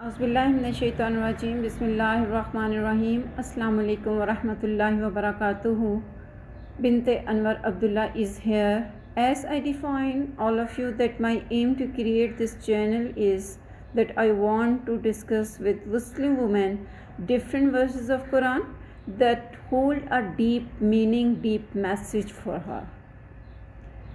Auzubillahiminash-shaytanir-rajim. Bismillahir-Rahmanir-Rahim. Assalamu alaikum wa rahmatullahi wa barakatuhu. Binte Anwar Abdullah is here. As I define all of you that my aim to create this channel is that I want to discuss with Muslim women different verses of Quran that hold a deep meaning, deep message for her.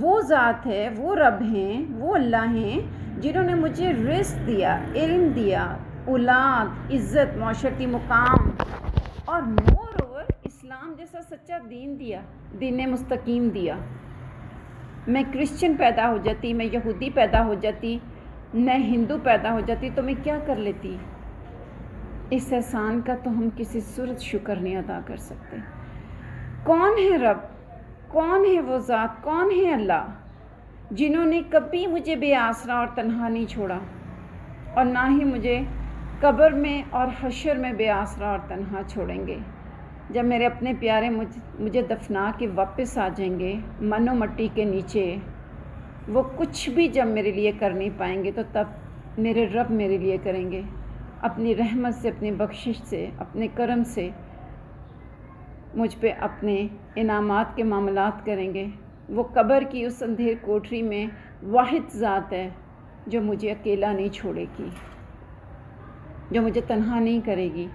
وہ ذات ہے، وہ رب ہیں، وہ اللہ ہیں جنہوں نے مجھے رزق دیا، علم دیا، اولاد، عزت، معاشرتی مقام اور مور اوور اسلام جیسا سچا دین دیا، دین مستقیم دیا۔ میں کرسچن پیدا ہو جاتی، میں یہودی پیدا ہو جاتی، میں ہندو پیدا ہو جاتی تو میں کیا کر لیتی؟ اس احسان کا تو ہم کسی صورت شکر نہیں ادا کر سکتے۔ کون ہے رب؟ کون ہے وہ ذات؟ کون ہے اللہ جنہوں نے کبھی مجھے بے آسرا اور تنہا نہیں چھوڑا، اور نہ ہی مجھے قبر میں اور حشر میں بے آسرا اور تنہا چھوڑیں گے؟ جب میرے اپنے پیارے مجھے دفنا کے واپس آ جائیں گے من و مٹی کے نیچے، وہ کچھ بھی جب میرے لیے کر نہیں پائیں گے تو تب میرے رب میرے لیے کریں گے، اپنی رحمت سے، اپنی بخشش سے، اپنے کرم سے مجھ پہ اپنے انعامات کے معاملات کریں گے۔ وہ قبر کی اس اندھیر کوٹری میں واحد ذات ہے جو مجھے اکیلا نہیں چھوڑے گی، جو مجھے تنہا نہیں کرے گی۔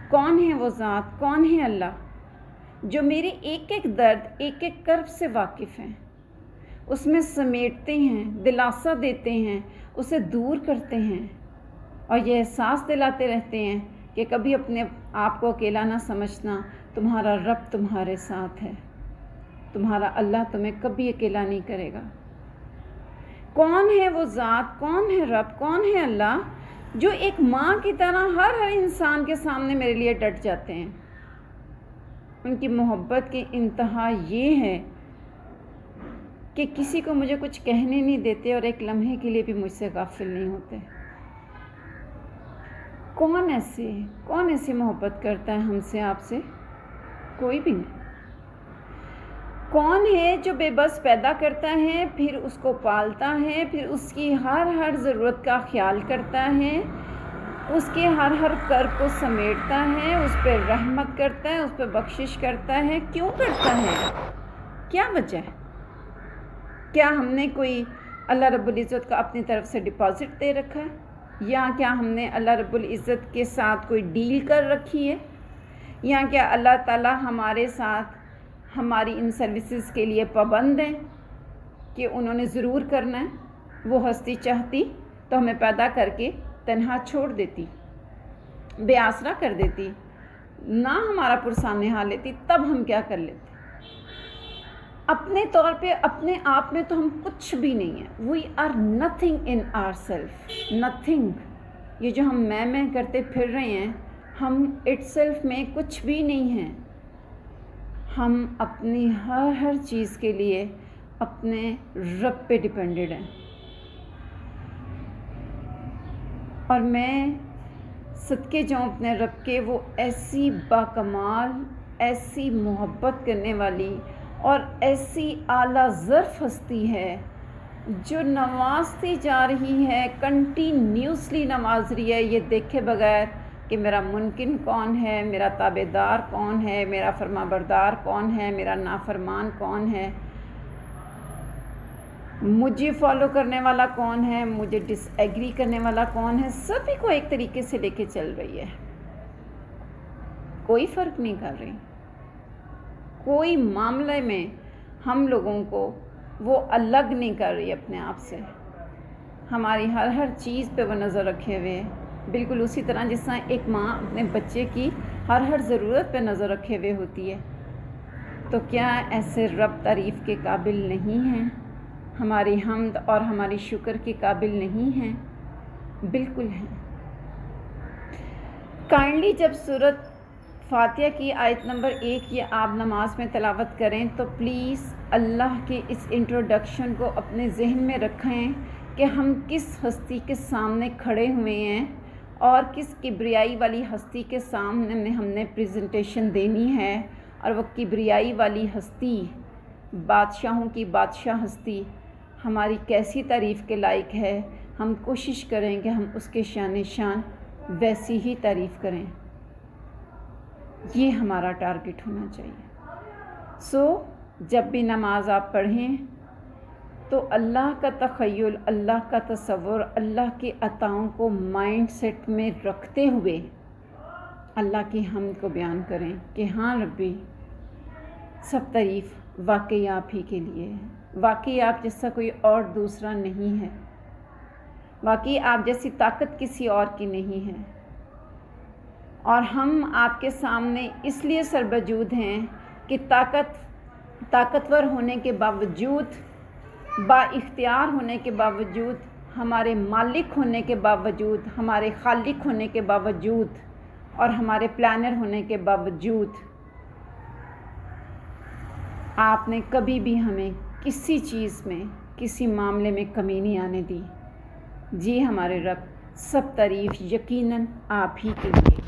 کون ہے وہ ذات؟ کون ہے اللہ جو میرے ایک ایک درد، ایک ایک کرب سے واقف ہیں، اس میں سمیٹتے ہیں، دلاسا دیتے ہیں، اسے دور کرتے ہیں اور یہ احساس دلاتے رہتے ہیں کہ کبھی اپنے آپ کو اکیلا نہ سمجھنا، تمہارا رب تمہارے ساتھ ہے، تمہارا اللہ تمہیں کبھی اکیلا نہیں کرے گا۔ کون ہے وہ ذات؟ کون ہے رب؟ کون ہے اللہ جو ایک ماں کی طرح ہر انسان کے سامنے میرے لیے ڈٹ جاتے ہیں؟ ان کی محبت کی انتہا یہ ہے کہ کسی کو مجھے کچھ کہنے نہیں دیتے اور ایک لمحے کے لیے بھی مجھ سے غافل نہیں ہوتے۔ کون ایسی محبت کرتا ہے ہم سے، آپ سے؟ کوئی بھی نہیں۔ کون ہے جو بے بس پیدا کرتا ہے، پھر اس کو پالتا ہے، پھر اس کی ہر ضرورت کا خیال کرتا ہے، اس کے ہر کرب کو سمیٹتا ہے، اس پہ رحمت کرتا ہے، اس پہ بخشش کرتا ہے؟ کیوں کرتا ہے؟ کیا وجہ ہے؟ کیا ہم نے کوئی اللہ رب العزت کا اپنی طرف سے ڈپازٹ دے رکھا ہے، یا کیا ہم نے اللہ رب العزت کے ساتھ کوئی ڈیل کر رکھی ہے، یا کیا اللہ تعالیٰ ہمارے ساتھ ہماری ان سروسز کے لیے پابند ہیں کہ انہوں نے ضرور کرنا ہے؟ وہ ہستی چاہتی تو ہمیں پیدا کر کے تنہا چھوڑ دیتی، بے آسرا کر دیتی، نہ ہمارا پرسان حال لیتی، تب ہم کیا کر لیتے؟ اپنے طور پہ اپنے آپ میں تو ہم کچھ بھی نہیں ہیں۔ We are nothing in our self, nothing. یہ جو ہم میں کرتے پھر رہے ہیں، ہم اٹ سیلف میں کچھ بھی نہیں ہیں۔ ہم اپنی ہر چیز کے لیے اپنے رب پہ ڈیپینڈڈ ہیں، اور میں صدقے جاؤں اپنے رب کے، وہ ایسی باکمال، ایسی محبت کرنے والی اور ایسی اعلیٰ ظرف ہستی ہے جو نوازتی جا رہی ہے، کنٹینیوسلی نواز رہی ہے، یہ دیکھے بغیر کہ میرا منکن کون ہے، میرا تابع دار کون ہے، میرا فرما بردار کون ہے، میرا نافرمان کون ہے، مجھے فالو کرنے والا کون ہے، مجھے ڈس ایگری کرنے والا کون ہے۔ سبھی کو ایک طریقے سے لے کے چل رہی ہے، کوئی فرق نہیں کر رہی۔ کوئی معاملے میں ہم لوگوں کو وہ الگ نہیں کر رہی اپنے آپ سے، ہماری ہر چیز پہ وہ نظر رکھے ہوئے، بالکل اسی طرح جس طرح ایک ماں اپنے بچے کی ہر ضرورت پہ نظر رکھے ہوئے ہوتی ہے۔ تو کیا ایسے رب تعریف کے قابل نہیں ہیں، ہماری حمد اور ہماری شکر کے قابل نہیں ہیں؟ بالکل ہیں۔ کائنڈلی جب سورۃ فاتحہ کی آیت نمبر 1 یہ آپ نماز میں تلاوت کریں تو پلیز اللہ کے اس انٹروڈکشن کو اپنے ذہن میں رکھیں کہ ہم کس ہستی کے سامنے کھڑے ہوئے ہیں اور کس کبریائی والی ہستی کے سامنے ہم نے پریزنٹیشن دینی ہے، اور وہ کبریائی والی ہستی، بادشاہوں کی بادشاہ ہستی ہماری کیسی تعریف کے لائق ہے۔ ہم کوشش کریں کہ ہم اس کے شان ویسی ہی تعریف کریں، یہ ہمارا ٹارگٹ ہونا چاہیے۔ جب بھی نماز آپ پڑھیں تو اللہ کا تخیل، اللہ کا تصور، اللہ کے عطاؤں کو مائنڈ سیٹ میں رکھتے ہوئے اللہ کی حمد کو بیان کریں کہ ہاں ربی، سب تعریف واقعی آپ ہی کے لیے ہے، واقعی آپ جیسا کوئی اور دوسرا نہیں ہے، واقعی آپ جیسی طاقت کسی اور کی نہیں ہے، اور ہم آپ کے سامنے اس لیے سربجود ہیں کہ طاقتور ہونے کے باوجود، با اختیار ہونے کے باوجود، ہمارے مالک ہونے کے باوجود، ہمارے خالق ہونے کے باوجود اور ہمارے پلانر ہونے کے باوجود آپ نے کبھی بھی ہمیں کسی چیز میں، کسی معاملے میں کمی نہیں آنے دی۔ جی ہمارے رب، سب تعریف یقیناً آپ ہی کے لیے۔